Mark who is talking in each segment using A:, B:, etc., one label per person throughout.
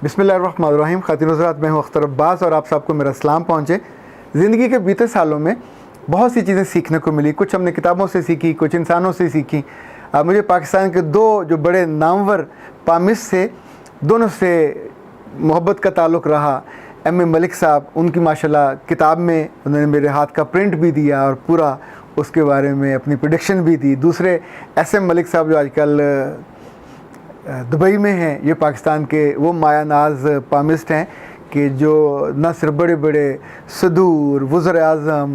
A: बिस्मिल्लाहिर्रहमानिर्रहीम। ख़ातिन हज़रात, मैं हूँ अख्तर अब्बास और आप सबको मेरा सलाम पहुँचे। ज़िंदगी के बीते सालों में बहुत सी चीज़ें सीखने को मिली। कुछ हमने किताबों से सीखी, कुछ इंसानों से सीखी। मुझे पाकिस्तान के दो जो बड़े नामवर पामिस्ट थे, दोनों से मोहब्बत का ताल्लुक़ रहा। एम मलिक साहब, उनकी माशाल्लाह किताब में उन्होंने मेरे हाथ का प्रिंट भी दिया और पूरा उसके बारे में अपनी प्रेडिक्शन भी दी। दूसरे SM मलिक साहब जो आजकल दुबई में हैं, ये पाकिस्तान के वो माया नाज पामिस्ट हैं कि जो न सिर्फ बड़े बड़े सदूर, वज़ीर आज़म,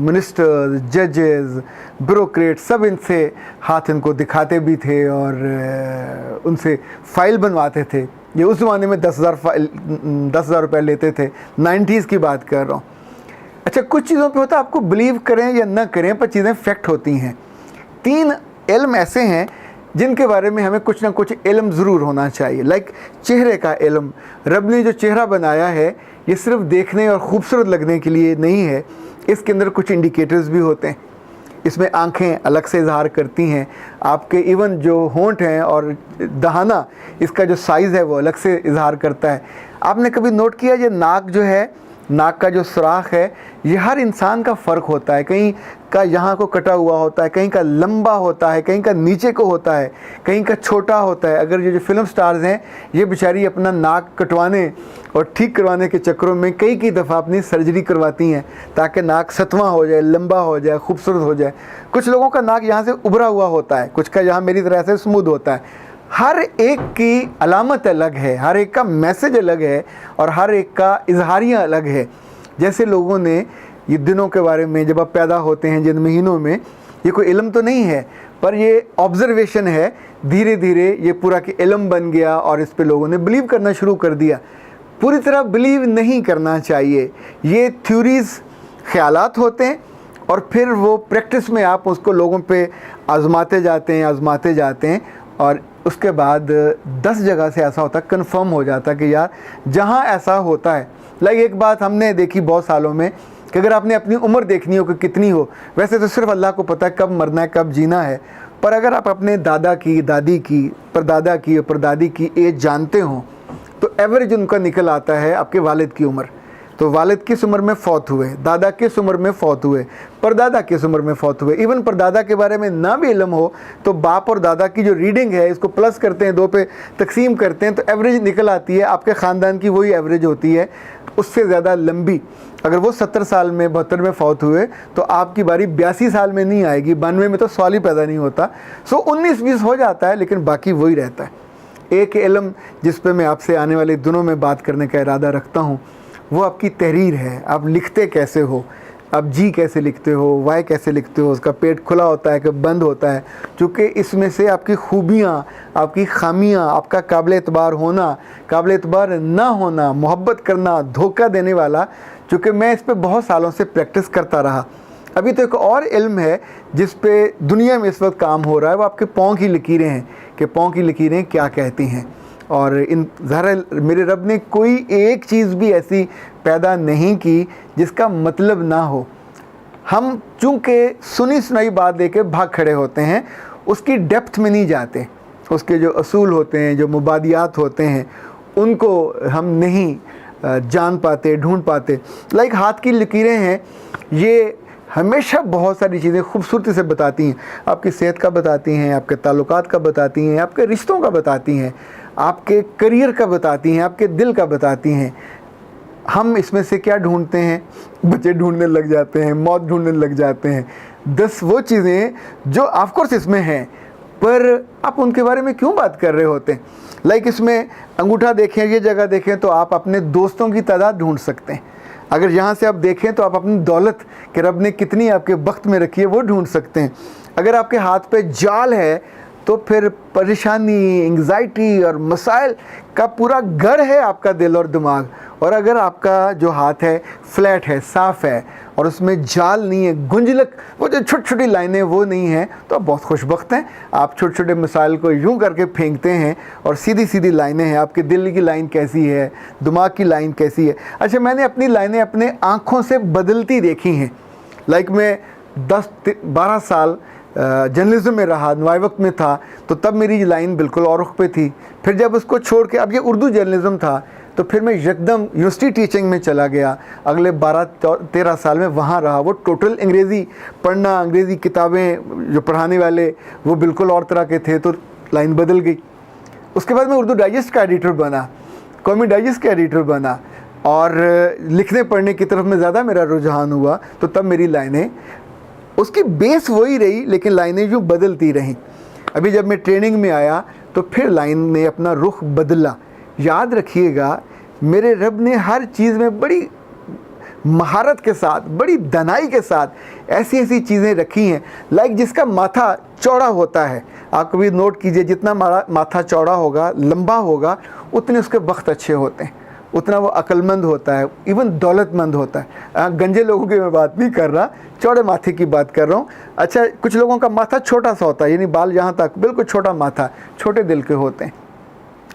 A: मिनिस्टर्स, जजेस, ब्यूरोक्रेट सब इनसे हाथ इनको दिखाते भी थे और उनसे फ़ाइल बनवाते थे। ये उस ज़माने में 10,000 रुपये लेते थे। 90s की बात कर रहा हूँ। अच्छा, कुछ चीज़ों पे होता है, आपको बिलीव करें या ना करें, पर चीज़ें फैक्ट होती हैं। 3 इल्म ऐसे हैं जिनके बारे में हमें कुछ ना कुछ इल्म ज़रूर होना चाहिए। लाइक चेहरे का इल्म। रब ने जो चेहरा बनाया है, ये सिर्फ देखने और ख़ूबसूरत लगने के लिए नहीं है, इसके अंदर कुछ इंडिकेटर्स भी होते हैं। इसमें आँखें अलग से इजहार करती हैं, आपके इवन जो होंठ हैं और दहाना, इसका जो साइज़ है वो अलग से इजहार करता है। आपने कभी नोट किया, ये नाक जो है, नाक का जो सुराख है, ये हर इंसान का फ़र्क होता है। कहीं का यहाँ को कटा हुआ होता है, कहीं का लंबा होता है, कहीं का नीचे को होता है, कहीं का छोटा होता है। अगर ये जो फिल्म स्टार्स हैं, ये बेचारी अपना नाक कटवाने और ठीक करवाने के चक्करों में कई दफ़ा अपनी सर्जरी करवाती हैं ताकि नाक सतवां हो जाए, लंबा हो जाए, खूबसूरत हो जाए। कुछ लोगों का नाक यहाँ से उभरा हुआ होता है, कुछ का यहाँ मेरी तरह से स्मूथ होता है। हर एक की अलामत अलग है, हर एक का मैसेज अलग है और हर एक का इजहारिया अलग है। जैसे लोगों ने ये दिनों के बारे में, जब आप पैदा होते हैं जिन महीनों में, ये कोई इल्म तो नहीं है पर ये ऑब्ज़र्वेशन है, धीरे धीरे ये पूरा कि इल्म बन गया और इस पे लोगों ने बिलीव करना शुरू कर दिया। पूरी तरह बिलीव नहीं करना चाहिए। ये थ्योरीज़, ख़यालात होते हैं और फिर वो प्रैक्टिस में आप उसको लोगों पे आज़माते जाते हैं और उसके बाद 10 जगह से ऐसा होता है, कन्फर्म हो जाता है कि यार जहाँ ऐसा होता है। लाइक एक बात हमने देखी बहुत सालों में कि अगर आपने अपनी उम्र देखनी हो कि कितनी हो, वैसे तो सिर्फ अल्लाह को पता है कब मरना है, कब जीना है, पर अगर आप अपने दादा की, दादी की, परदादा की, परदादी की एज जानते हो तो एवरेज उनका निकल आता है आपके वालिद की उम्र। तो वालिद किस उम्र में फ़ौत हुए, दादा किस उम्र में फ़ौत हुए, परदादा किस उम्र में फ़ौत हुए। इवन परदादा के बारे में ना भी इल्म हो तो बाप और दादा की जो रीडिंग है, इसको प्लस करते हैं, 2 पे तकसीम करते हैं तो एवरेज निकल आती है। आपके ख़ानदान की वही एवरेज होती है, उससे ज़्यादा लंबी। अगर वो 70 साल में, 72 में फ़ौत हुए तो आपकी बारी 82 साल में नहीं आएगी, 92 में तो सवाल ही पैदा नहीं होता। सो 19-20 हो जाता है, लेकिन बाकी वही रहता है। एक इल्म जिस पे मैं आपसे आने वाले दिनों में बात करने का इरादा रखता हूँ, वो आपकी तहरीर है। आप लिखते कैसे हो, आप जी कैसे लिखते हो, वाई कैसे लिखते हो, उसका पेट खुला होता है कि बंद होता है। चूँकि इसमें से आपकी खूबियाँ, आपकी खामियाँ, आपका काबिल एतबार होना, काबिल एतबार ना होना, मोहब्बत करना, धोखा देने वाला, चूँकि मैं इस पर बहुत सालों से प्रैक्टिस करता रहा। अभी तो एक और इल्म है जिस पे दुनिया में इस वक्त काम हो रहा है, वो आपके पाँव की लकीरें हैं कि पाँव की लकीरें क्या कहती हैं। और इन ज़ाहिर मेरे रब ने कोई एक चीज़ भी ऐसी पैदा नहीं की जिसका मतलब ना हो। हम चूँकि सुनी सुनाई बात लेके भाग खड़े होते हैं, उसकी डेप्थ में नहीं जाते, उसके जो असूल होते हैं, जो मुबादियात होते हैं, उनको हम नहीं जान पाते, ढूंढ पाते। लाइक हाथ की लकीरें हैं, ये हमेशा बहुत सारी चीज़ें खूबसूरती से बताती हैं। आपकी सेहत का बताती हैं, आपके ताल्लुकात का बताती हैं, आपके रिश्तों का बताती हैं, आपके करियर का बताती हैं, आपके दिल का बताती हैं। हम इसमें से क्या ढूंढते हैं? बच्चे ढूंढने लग जाते हैं, मौत ढूंढने लग जाते हैं। 10 वो चीज़ें जो ऑफकोर्स इसमें हैं, पर आप उनके बारे में क्यों बात कर रहे होते हैं? लाइक इसमें अंगूठा देखें, ये जगह देखें तो आप अपने दोस्तों की तादाद ढूंढ सकते हैं। अगर यहाँ से आप देखें तो आप अपनी दौलत कि रब ने कितनी आपके वक्त में रखी है वो ढूंढ सकते हैं। अगर आपके हाथ पे जाल है तो फिर परेशानी, एंग्जाइटी और मसाइल का पूरा घर है आपका दिल और दिमाग। और अगर आपका जो हाथ है फ्लैट है, साफ़ है और उसमें जाल नहीं है, गुंजलक, वो जो छोटी छोटी लाइनें वो नहीं हैं, तो आप बहुत खुशबख्त हैं। आप छोटे छोटे मसाइल को यूं करके फेंकते हैं और सीधी सीधी लाइनें हैं। आपके दिल की लाइन कैसी है, दिमाग की लाइन कैसी है? अच्छा, मैंने अपनी लाइनें अपने आँखों से बदलती देखी हैं। लाइक मैं 10-12 साल जर्नलिज्म में रहा, नवाए वक्त में था, तो तब मेरी लाइन बिल्कुल और रुख पे थी। फिर जब उसको छोड़ के अब ये उर्दू जर्नलिज्म था, तो फिर मैं एकदम यूनिवर्सिटी टीचिंग में चला गया। अगले 12-13 साल में वहाँ रहा। वो टोटल अंग्रेज़ी पढ़ना, अंग्रेज़ी किताबें जो पढ़ाने वाले वो बिल्कुल और तरह के थे, तो लाइन बदल गई। उसके बाद मैं उर्दू डाइजेस्ट का एडिटर बना, कौमी डाइजेस्ट का एडिटर बना, और लिखने पढ़ने की तरफ में ज़्यादा मेरा रुझान हुआ। तो तब मेरी लाइनें, उसकी बेस वही रही, लेकिन लाइनें यूँ बदलती रहीं। अभी जब मैं ट्रेनिंग में आया तो फिर लाइन ने अपना रुख बदला। याद रखिएगा, मेरे रब ने हर चीज़ में बड़ी महारत के साथ, बड़ी दनाई के साथ ऐसी ऐसी चीज़ें रखी हैं। लाइक जिसका माथा चौड़ा होता है, आप कभी नोट कीजिए, जितना माथा चौड़ा होगा, लंबा होगा, उतने उसके वक्त अच्छे होते हैं, उतना वो अक्लमंद होता है, इवन दौलतमंद होता है। गंजे लोगों की मैं बात नहीं कर रहा, चौड़े माथे की बात कर रहा हूँ। अच्छा, कुछ लोगों का माथा छोटा सा होता है, यानी बाल यहाँ तक, बिल्कुल छोटा माथा, छोटे दिल के होते हैं।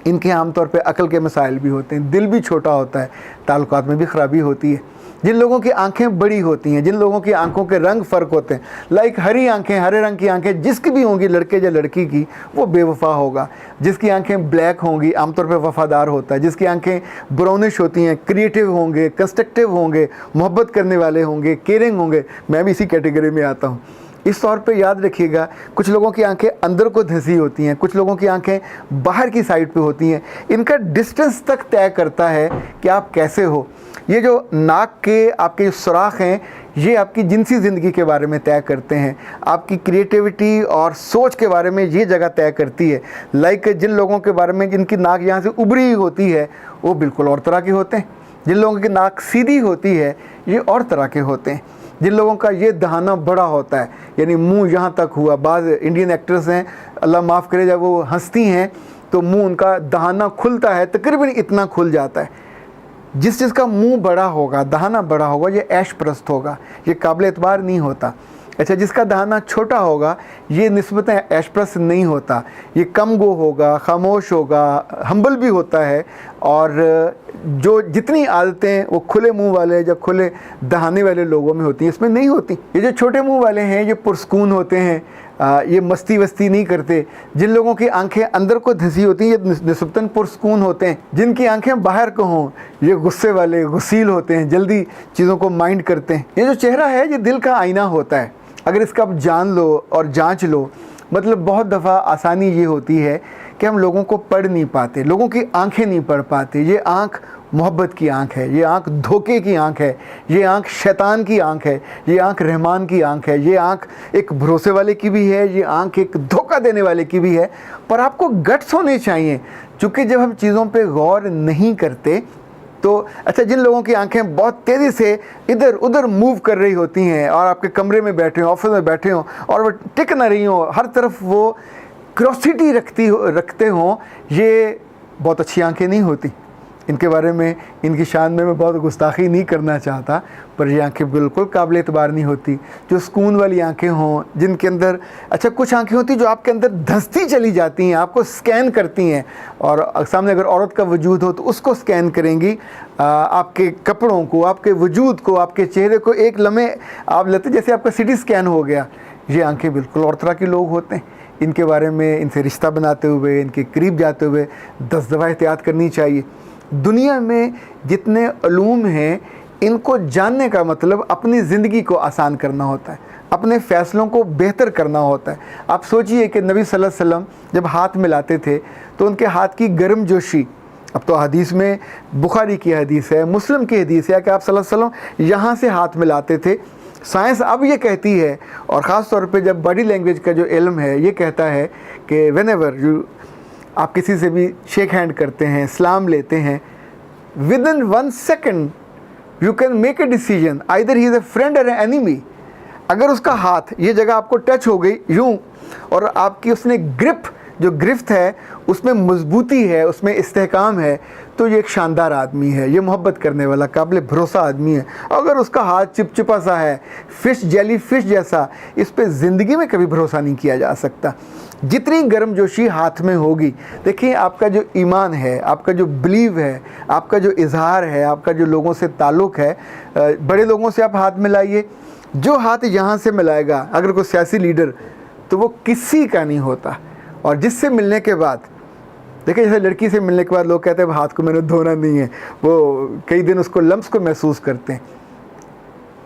A: इनके आमतौर पे अकल के मसाइल भी होते हैं, दिल भी छोटा होता है, ताल्लुकात में भी ख़राबी होती है। जिन लोगों की आंखें बड़ी होती हैं, जिन लोगों की आंखों के रंग फ़र्क होते हैं, लाइक हरी आंखें, हरे रंग की आंखें जिसकी भी होंगी, लड़के या लड़की की, वो बेवफा होगा। जिसकी आंखें ब्लैक होंगी, आमतौर पे वफ़ादार होता है। जिसकी आंखें ब्राउनिश होती हैं, क्रिएटिव होंगे, कंस्ट्रक्टिव होंगे, मोहब्बत करने वाले होंगे, केयरिंग होंगे। मैं भी इसी कैटेगरी में आता हूँ। इस तौर पे याद रखिएगा, कुछ लोगों की आंखें अंदर को धंसी होती हैं, कुछ लोगों की आंखें बाहर की साइड पे होती हैं। इनका डिस्टेंस तक तय करता है कि आप कैसे हो। ये जो नाक के आपके जो सुराख हैं, ये आपकी जिनसी ज़िंदगी के बारे में तय करते हैं। आपकी क्रिएटिविटी और सोच के बारे में ये जगह तय करती है। लाइक जिन लोगों के बारे में जिनकी नाक यहाँ से उभरी होती है, वो बिल्कुल और तरह के होते हैं। जिन लोगों की नाक सीधी होती है, ये और तरह के होते हैं। जिन लोगों का ये दहाना बड़ा होता है, यानी मुंह यहाँ तक हुआ, बाज़ इंडियन एक्ट्रेस हैं, अल्लाह माफ़ करे, जब वो हंसती हैं तो मुंह उनका दहाना खुलता है, तकरीबन इतना खुल जाता है। जिस चीज़ का मुंह बड़ा होगा, दहाना बड़ा होगा, ये ऐश परस्त होगा, ये काबिल एतबार नहीं होता। अच्छा, जिसका दहाना छोटा होगा, ये निस्बतन ऐश परस्त नहीं होता, ये कम गो होगा, खामोश होगा, हम्बल भी होता है। और जो जितनी आदतें वो खुले मुंह वाले, जब खुले दहाने वाले लोगों में होती हैं, इसमें नहीं होती। ये जो छोटे मुंह वाले हैं, ये पुरस्कून होते हैं, ये मस्ती वस्ती नहीं करते। जिन लोगों की आंखें अंदर को धंसी होती हैं, ये निस्बतन पुरस्कून होते हैं। जिनकी आंखें बाहर को हों, ये गुस्से वाले, गुस्सील होते हैं, जल्दी चीज़ों को माइंड करते हैं। ये जो चेहरा है, ये दिल का आईना होता है। अगर इसका आप जान लो और जांच लो, मतलब बहुत दफ़ा आसानी ये होती है कि हम लोगों को पढ़ नहीं पाते, लोगों की आंखें नहीं पढ़ पाते। ये आंख मोहब्बत की आंख है, ये आंख धोखे की आंख है, ये आंख शैतान की आंख है, ये आंख रहमान की आंख है, ये आंख एक भरोसे वाले की भी है, ये आंख एक धोखा देने वाले की भी है। पर आपको गट्स होने चाहिए, क्योंकि जब हम चीज़ों पे गौर नहीं करते तो अच्छा, जिन लोगों की आंखें बहुत तेज़ी से इधर उधर मूव कर रही होती हैं, और आपके कमरे में बैठे हो, ऑफिस में बैठे हो, और वो टिक ना रही हो, हर तरफ वो क्यूरोसिटी रखते हों, ये बहुत अच्छी आंखें नहीं होती। इनके बारे में, इनकी शान में मैं बहुत गुस्ताखी नहीं करना चाहता, पर ये आंखें बिल्कुल काबिल एतबार नहीं होती। जो सुकून वाली आंखें हों, जिनके अंदर, अच्छा कुछ आंखें होती जो आपके अंदर धंसती चली जाती हैं, आपको स्कैन करती हैं, और सामने अगर औरत का वजूद हो तो उसको स्कैन करेंगी, आपके कपड़ों को, आपके वजूद को, आपके चेहरे को एक लम्हे आप लेते जैसे आपका सिटी स्कैन हो गया। ये आंखें बिल्कुल और तरह के लोग होते हैं। इनके बारे में, इनसे रिश्ता बनाते हुए, इनके करीब जाते हुए 10 दफ़ा एहतियात करनी चाहिए। दुनिया में जितने उलूम हैं, इनको जानने का मतलब अपनी ज़िंदगी को आसान करना होता है, अपने फ़ैसलों को बेहतर करना होता है। आप सोचिए कि नबी सल्लल्लाहु अलैहि वसल्लम जब हाथ मिलाते थे तो उनके हाथ की गर्मजोशी, अब तो हदीस में, बुखारी की हदीस है, मुस्लिम की हदीस है कि आप सल्लल्लाहु अलैहि वसल्लम यहाँ से हाथ मिलाते थे। साइंस अब ये कहती है, और ख़ास तौर पे जब बॉडी लैंग्वेज का जो इल्म है ये कहता है कि व्हेनेवर आप किसी से भी शेक हैंड करते हैं, सलाम लेते हैं, with in 1 second you can make a decision either he is a friend और एनिमी। अगर उसका हाथ ये जगह आपको टच हो गई यूँ, और आपकी उसने ग्रिप, जो गिरफ्त है उसमें मजबूती है, उसमें इस्तेहकाम है, तो ये एक शानदार आदमी है, ये मोहब्बत करने वाला, काबिल भरोसा आदमी है। अगर उसका हाथ चिपचिपा सा है, फ़िश जेली फ़िश जैसा, इस पर ज़िंदगी में कभी भरोसा नहीं किया जा सकता। जितनी गर्मजोशी हाथ में होगी, देखिए आपका जो ईमान है, आपका जो बिलीव है, आपका जो इजहार है, आपका जो लोगों से ताल्लुक़ है, बड़े लोगों से आप हाथ मिलाइए, जो हाथ यहाँ से मिलाएगा, अगर कोई सियासी लीडर तो वो किसी का नहीं होता। और जिससे मिलने के बाद, देखिए जैसे लड़की से मिलने के बाद लोग कहते हैं हाथ को मैंने धोना नहीं है, वो कई दिन उसको लम्स को महसूस करते हैं,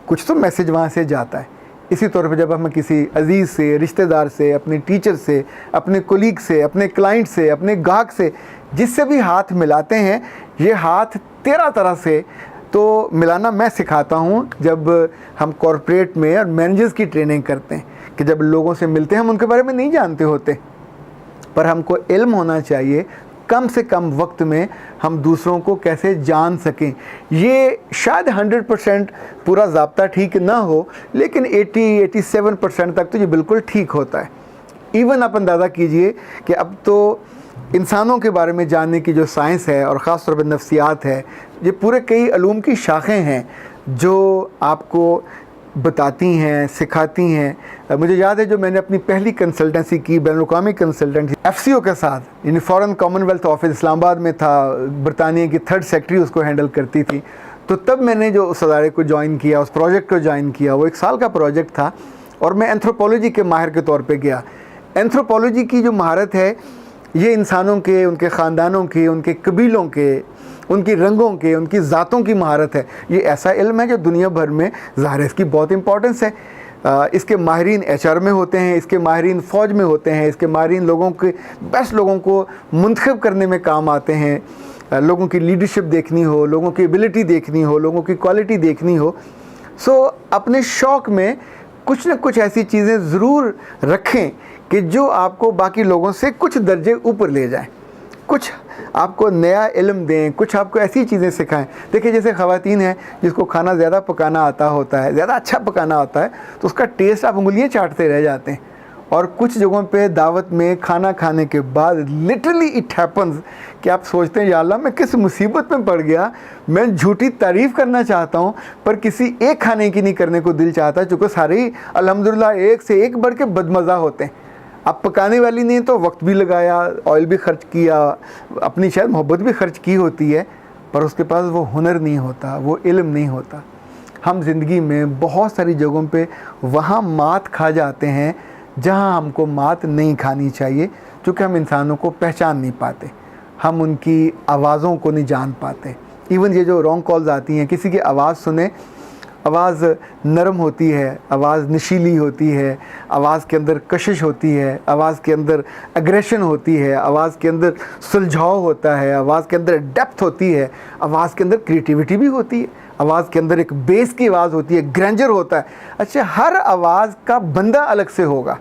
A: कुछ तो मैसेज वहाँ से जाता है। इसी तौर पर जब हम किसी अजीज़ से, रिश्तेदार से, अपने टीचर से, अपने कोलीग से, अपने क्लाइंट से, अपने गाहक से, जिससे भी हाथ मिलाते हैं, ये हाथ 13 तरह से तो मिलाना मैं सिखाता हूँ जब हम कॉरपोरेट में और मैनेजर्स की ट्रेनिंग करते हैं, कि जब लोगों से मिलते हैं हम उनके बारे में नहीं जानते होते, पर हमको इल्म होना चाहिए कम से कम वक्त में हम दूसरों को कैसे जान सकें। ये शायद 100% पूरा ज़ाब्ता ठीक ना हो, लेकिन 80-87% तक तो ये बिल्कुल ठीक होता है। इवन आप अंदाज़ा कीजिए कि अब तो इंसानों के बारे में जानने की जो साइंस है और ख़ास तौर पर नफ्सियात है, ये पूरे कई अलूम की शाखें हैं जो आपको बताती हैं, सिखाती हैं। मुझे याद है जो मैंने अपनी पहली कंसल्टेंसी की, बैनुल-अक़वामी कंसल्टेंसी FCO के साथ, यानी फ़ॉरेन कॉमनवेल्थ ऑफिस इस्लामाबाद में था, बरतानिया की 3rd सेक्रेटरी उसको हैंडल करती थी। तो तब मैंने जो उस अदारे को ज्वाइन किया, उस प्रोजेक्ट को ज्वाइन किया, वो 1 साल का प्रोजेक्ट था और मैं एंथ्रोपोलॉजी के माहिर के तौर पर गया। एंथ्रोपोलॉजी की जो महारत है, ये इंसानों के, उनके ख़ानदानों के, उनके कबीलों के, उनकी रंगों के, उनकी ज़ातों की महारत है। ये ऐसा इल्म है जो दुनिया भर में ज़ाहिर है इसकी बहुत इंपॉर्टेंस है। इसके माहिरीन HR में होते हैं, इसके माहिरीन फ़ौज में होते हैं, इसके माहिरीन लोगों के, बेस्ट लोगों को मुंतखब करने में काम आते हैं। लोगों की लीडरशिप देखनी हो, लोगों की एबिलिटी देखनी हो, लोगों की क्वालिटी देखनी हो। सो अपने शौक़ में कुछ न कुछ ऐसी चीज़ें ज़रूर रखें कि जो आपको बाकी लोगों से कुछ दर्जे ऊपर ले जाएं, कुछ आपको नया इल्म दें, कुछ आपको ऐसी चीज़ें सिखाएं। देखिए जैसे ख़वातीन हैं जिसको खाना ज़्यादा पकाना आता होता है, ज़्यादा अच्छा पकाना आता है, तो उसका टेस्ट आप उंगलियां चाटते रह जाते हैं। और कुछ जगहों पे दावत में खाना खाने के बाद लिटरली इट हैपन्स कि आप सोचते हैं या अल्लाह मैं किस मुसीबत में पड़ गया, मैं झूठी तारीफ़ करना चाहता हूँ पर किसी एक खाने की नहीं करने को दिल चाहता, चूँकि सारे ही अल्हम्दुलिल्लाह एक से एक बढ़ के बदमज़ा होते हैं। अब पकाने वाली ने तो वक्त भी लगाया, ऑयल भी खर्च किया, अपनी शायद मोहब्बत भी खर्च की होती है, पर उसके पास वो हुनर नहीं होता, वो इल्म नहीं होता। हम ज़िंदगी में बहुत सारी जगहों पे वहाँ मात खा जाते हैं जहाँ हमको मात नहीं खानी चाहिए, क्योंकि हम इंसानों को पहचान नहीं पाते, हम उनकी आवाज़ों को नहीं जान पाते। इवन ये जो रॉन्ग कॉल्स आती हैं, किसी की आवाज़ सुने, आवाज़ नरम होती है, आवाज़ नशीली होती है, आवाज़ के अंदर कशिश होती है, आवाज़ के अंदर एग्रेशन होती है, आवाज़ के अंदर सुलझाव होता है, आवाज़ के अंदर डेप्थ होती है, आवाज़ के अंदर क्रिएटिविटी भी होती है, आवाज़ के अंदर एक बेस की आवाज़ होती है, ग्रैंजर होता है। अच्छा, हर आवाज़ का बंदा अलग से होगा,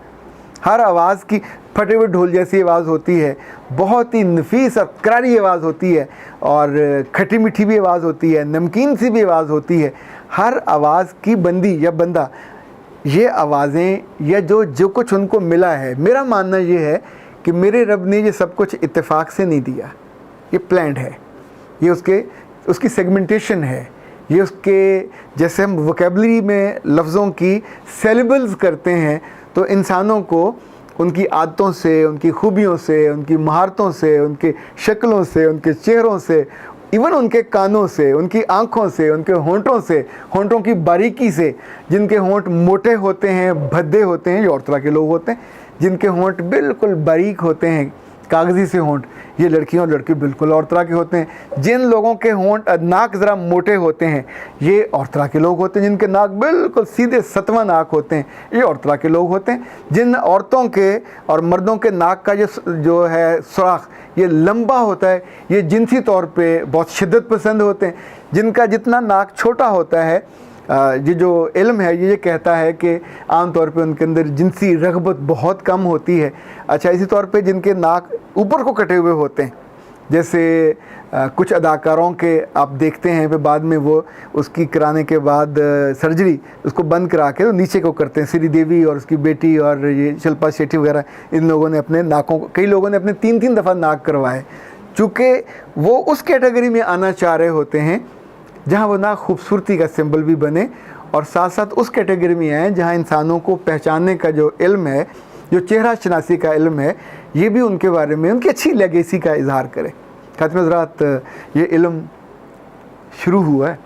A: हर आवाज़ की फटे हुए ढोल जैसी आवाज़ होती है, बहुत ही नफीस और करारी आवाज़ होती है, और खट्टी मीठी भी आवाज़ होती है, नमकीन सी भी आवाज़ होती है। हर आवाज़ की बंदी या बंदा, ये आवाज़ें या जो कुछ उनको मिला है, मेरा मानना ये है कि मेरे रब ने ये सब कुछ इत्तेफाक से नहीं दिया, ये प्लान्ड है, ये उसकी सेगमेंटेशन है, ये उसके, जैसे हम वोकेबलरी में लफ्ज़ों की सेलेबल्स करते हैं, तो इंसानों को उनकी आदतों से, उनकी खूबियों से, उनकी महारतों से, उनकी शक्लों से, उनके चेहरों से, इवन उनके कानों से, उनकी आँखों से, उनके होंठों से, होंठों की बारीकी से, जिनके होंठ मोटे होते हैं, भद्दे होते हैं, ये और तरह के लोग होते हैं, जिनके होंठ बिल्कुल बारीक होते हैं, कागज़ी से होंठ, ये लड़कियां और लड़के बिल्कुल और तरह के होते हैं। जिन लोगों के होंठ, नाक ज़रा मोटे होते हैं, ये और तरह के लोग होते हैं। जिनके नाक बिल्कुल सीधे सतवा नाक होते हैं, ये और तरह के लोग होते हैं। जिन औरतों के और मर्दों के नाक का जो है सुराख, ये लंबा होता है, ये जिनसी तौर पे बहुत शिद्दत पसंद होते हैं। जिनका जितना नाक छोटा होता है, ये जो इल्म है ये कहता है कि आम तौर पे उनके अंदर जिनसी रग़बत बहुत कम होती है। अच्छा, इसी तौर पे जिनके नाक ऊपर को कटे हुए होते हैं, जैसे कुछ अदाकारों के आप देखते हैं, फिर बाद में वो उसकी कराने के बाद सर्जरी उसको बंद करा के तो नीचे को करते हैं। श्रीदेवी और उसकी बेटी और ये शिल्पा शेट्टी वगैरह, इन लोगों ने अपने नाकों को, कई लोगों ने अपने 3-3 दफ़ा नाक करवाए, चूँकि वो उस कैटेगरी में आना चाह रहे होते हैं जहाँ वो ना खूबसूरती का सिंबल भी बने, और साथ साथ उस कैटेगरी में आए जहाँ इंसानों को पहचानने का जो इल्म है, जो चेहरा शनासी का इल्म है, ये भी उनके बारे में, उनकी अच्छी लेगेसी का इजहार करे। खातिम हज़रात, ये इल्म शुरू हुआ है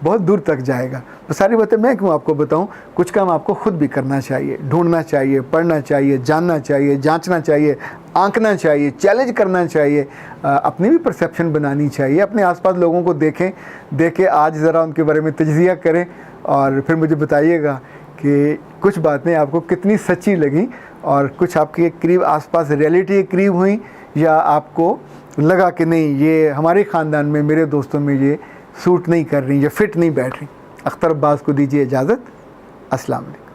A: बहुत दूर तक जाएगा। तो सारी बातें मैं क्यों आपको बताऊं, कुछ काम आपको खुद भी करना चाहिए, ढूंढना चाहिए, पढ़ना चाहिए, जानना चाहिए, जांचना चाहिए, आंकना चाहिए, चैलेंज करना चाहिए, अपनी भी परसेप्शन बनानी चाहिए, अपने आसपास लोगों को देखें आज ज़रा उनके बारे में तज्ज़िया करें और फिर मुझे बताइएगा कि कुछ बातें आपको कितनी सच्ची लगी और कुछ आपके करीब आसपास रियलिटी के करीब हुई, या आपको लगा कि नहीं ये हमारे ख़ानदान में, मेरे दोस्तों में ये सूट नहीं कर रही या फिट नहीं बैठ रही। अख्तर अब्बास को दीजिए इजाज़त। अस्सलाम वालेकुम।